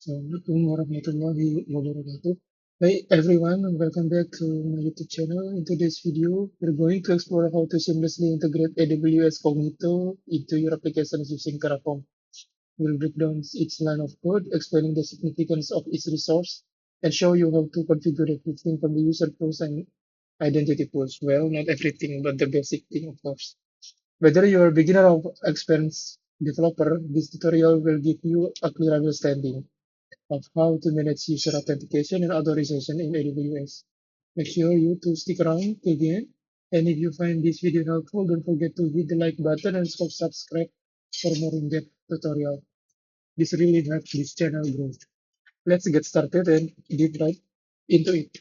Assalamualaikum warahmatullahi wabarakatuh. Hi everyone, and welcome back to my YouTube channel. In today's video, we're going to explore how to seamlessly integrate AWS Cognito into your applications using Terraform. We'll break down each line of code, explaining the significance of each resource, and show you how to configure everything from the user pools and identity pools. Well, not everything, but the basic thing, of course. Whether you're a beginner or experienced developer, this tutorial will give you a clear understanding of how to manage user authentication and authorization in AWS. Make sure you to stick around till the end. And if you find this video helpful, don't forget to hit the like button and subscribe for more in-depth tutorial. This really helps this channel grow. Let's get started and deep right into it.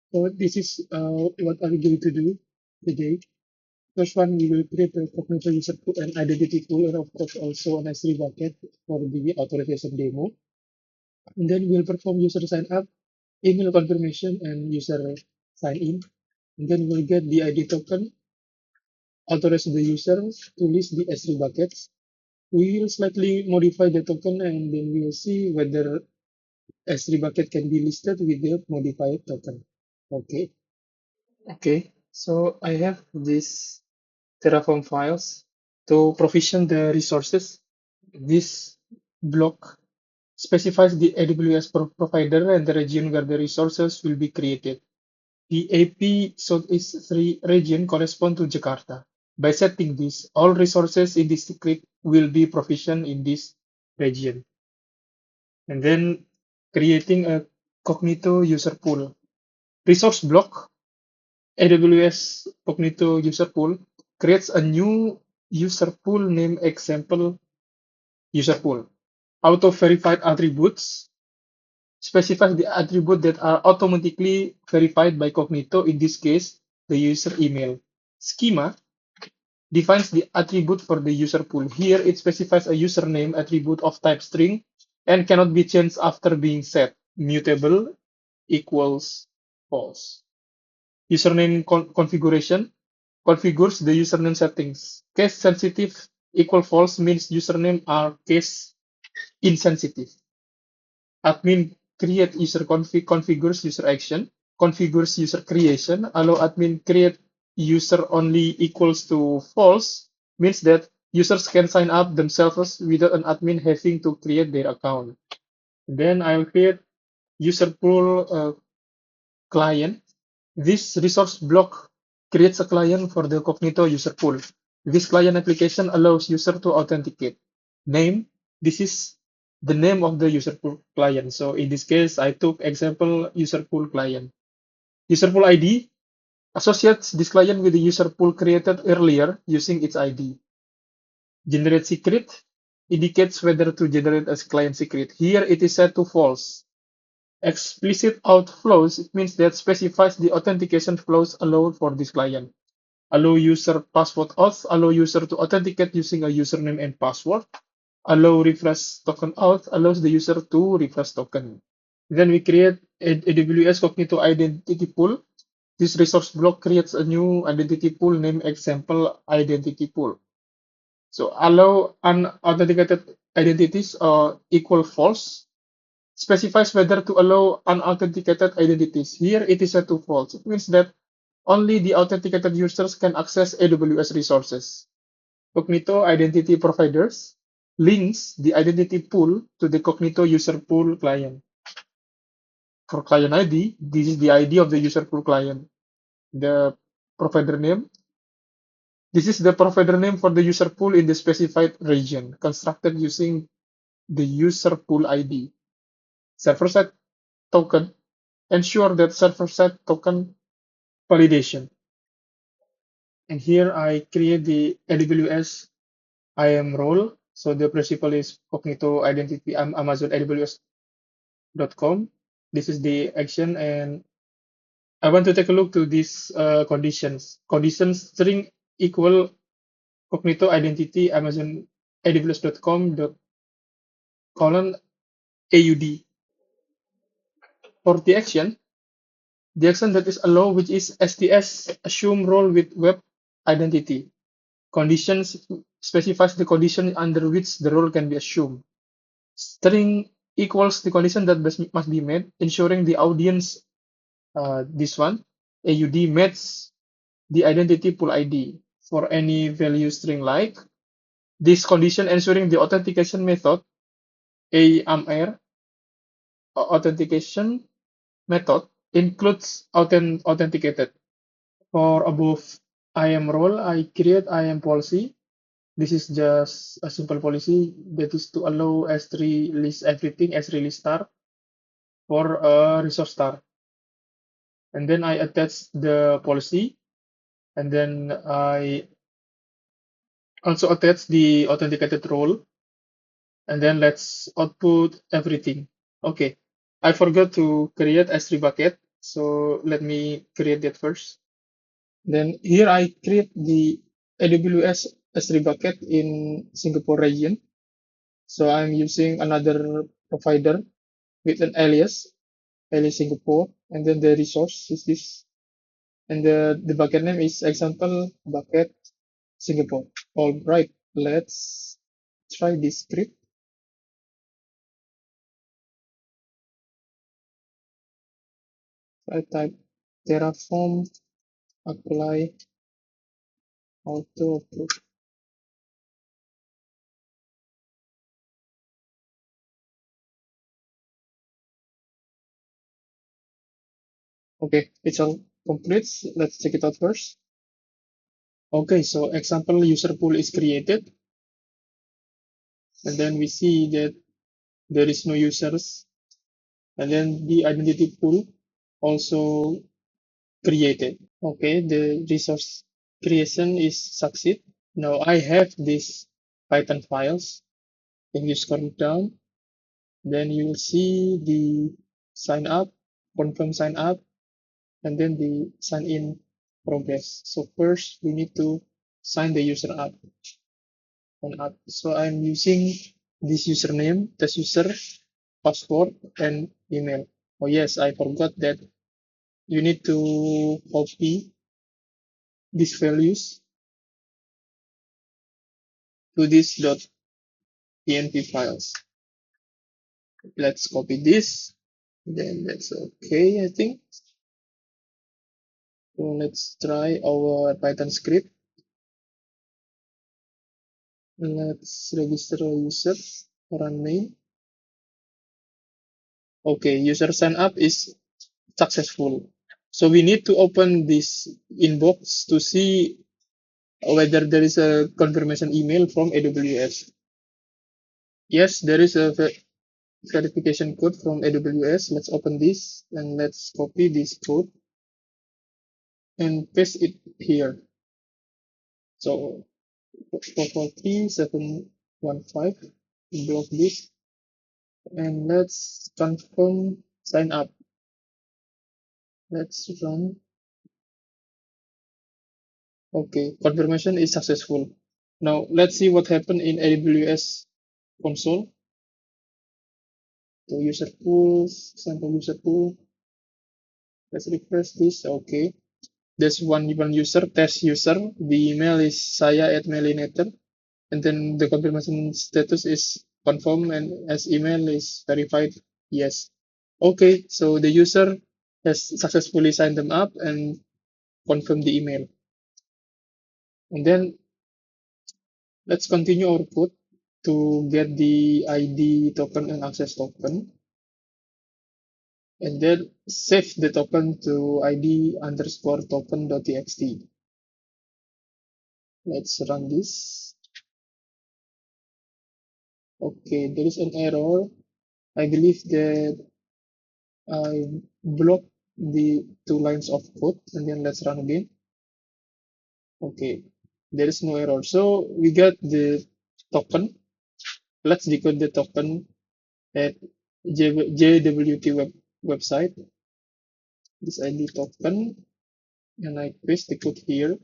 So this is what I'm going to do today. First one, we will create a Cognito user pool and identity pool, and of course also an S3 bucket for the authorization demo. And then we'll perform user sign up, email confirmation, and user sign in. And then we'll get the ID token, authorize the user to list the S3 buckets. We will slightly modify the token and then we will see whether S3 bucket can be listed with the modified token. Okay. Okay. So I have these Terraform files to provision the resources. This block specifies the AWS provider and the region where the resources will be created. The AP Southeast 3 region corresponds to Jakarta. By setting this, all resources in this script will be provisioned in this region. And then creating a Cognito user pool. Resource block, AWS Cognito user pool, creates a new user pool named example user pool. Auto-verified attributes specifies the attribute that are automatically verified by Cognito, in this case, the user email. Schema defines the attribute for the user pool. Here, it specifies a username attribute of type string and cannot be changed after being set. Mutable equals false. Username configuration configures the username settings. Case sensitive equal false means username are case insensitive. Admin create user config configures user action, configures user creation, allow admin create user only equals to false, means that users can sign up themselves without an admin having to create their account. Then I'll create user pool client. This resource block creates a client for the Cognito user pool. This client application allows user to authenticate. Name, this is the name of the user pool client. So in this case, I took example user pool client. User pool ID associates this client with the user pool created earlier using its ID. Generate secret indicates whether to generate as client secret. Here it is set to false. Explicit auth flows, it means that specifies the authentication flows allowed for this client. Allow user password auth, allow user to authenticate using a username and password. Allow refresh token auth, allows the user to refresh token. Then we create AWS Cognito identity pool. This resource block creates a new identity pool named example identity pool. So allow unauthenticated identities equal false, specifies whether to allow unauthenticated identities. Here it is set to false. It means that only the authenticated users can access AWS resources. Cognito identity providers links the identity pool to the Cognito user pool client. For client ID, this is the ID of the user pool client. The provider name, this is the provider name for the user pool in the specified region, constructed using the user pool ID. Server-side token, ensure that server-side token validation. And here I create the AWS IAM role. So the principal is Cognito Identity Amazon AWS.com. This is the action, and I want to take a look to these conditions. Conditions string equal Cognito Identity Amazon AWS.com colon AUD. For the action that is allow, which is STS assume role with web identity. Conditions specifies the condition under which the role can be assumed. String equals the condition that must be met, ensuring the audience, this one, AUD matches the identity pool ID for any value string like this condition, ensuring the authentication method AMR authentication method includes authenticated. For above IAM role, I create IAM policy. This is just a simple policy that is to allow S3 list everything, S3 list star for a resource star. And then I attach the policy, and then I also attach the authenticated role, and then let's output everything. Okay, I forgot to create S3 bucket, so let me create that first. Then here I create the AWS S3 bucket in Singapore region. So I'm using another provider with an alias Singapore, and then the resource is this, and the bucket name is example bucket Singapore. All right, let's try this script. I type Terraform apply auto approve. Okay, it's all complete. Let's check it out first. Okay, so example user pool is created, and then we see that there is no users, and then the identity pool also created. Okay, the resource creation is succeed. Now I have these Python files. If you scroll down, then you will see the sign up, confirm sign up, and then the sign in progress. So first we need to sign the user up. So I'm using this username, test user, password, and email. Oh yes, I forgot that you need to copy these values to this .env files. Let's copy this. Then that's okay, I think. So let's try our Python script. Let's register a user, run main. Okay, user sign up is successful. So we need to open this inbox to see whether there is a confirmation email from AWS. Yes, there is a verification code from AWS. Let's open this and let's copy this code and paste it here. So 443.715, block this, and let's confirm sign up. Let's run. Okay, confirmation is successful. Now let's see what happened in AWS console. So user pools, sample user pool. Let's refresh this. Okay, there's one user, test user. The email is saya@mailinator, and then the confirmation status is confirm, and as email is verified. Yes. Okay, so the user has successfully signed them up and confirmed the email. And then let's continue our code to get the ID token and access token. And then save the token to ID underscore token.txt. Let's run this. Okay, there is an error. I believe that I blocked the 2 lines of code, and then let's run again. Okay, there is no error. So we got the token. Let's decode the token at JWT website. This ID token, and I paste the code here.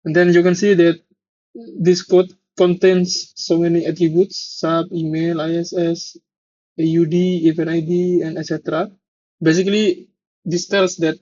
And then you can see that this code contains so many attributes: sub, email, ISS, AUD, event ID, and etc. Basically, this tells that